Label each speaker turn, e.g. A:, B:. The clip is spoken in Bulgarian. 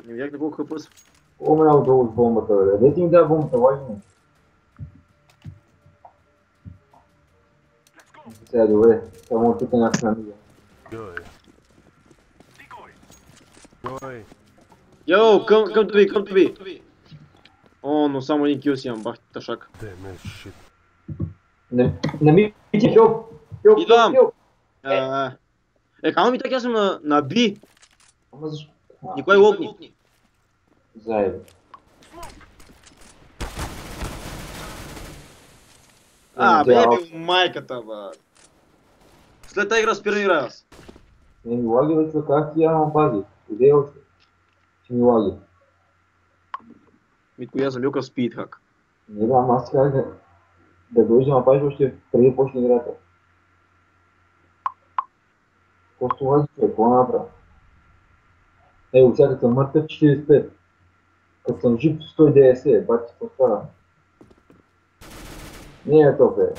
A: Не видях на колко хп.
B: Умрял долу с бомбата, бе. Дайте ми да бомбата, важно. Сега добре, само тук някакъв на мига.
A: Йоу, come to be. О, но само един кил си имам, бах тъшак.
B: На ми ти хелп!
A: Идвам! Хамо ми така аз съм на B.
B: Ама защо?
A: Никой лопни.
B: Заедно.
A: Бе, майката, ба. След тази игра спира игра аз.
B: Не ми лаги, бе, човек, как ти ама пази? Къде е още? Че ми лаги.
A: Митко, аз съм бил спидхак.
B: Не да, ама аз ти казах да дойдеш да ма пазиш още преди да почне играта. Просто лаги, човек, какво направя? Его, сега като съм мъртъв 45. Като съм жив 190, бати какво става? Не е то, бе.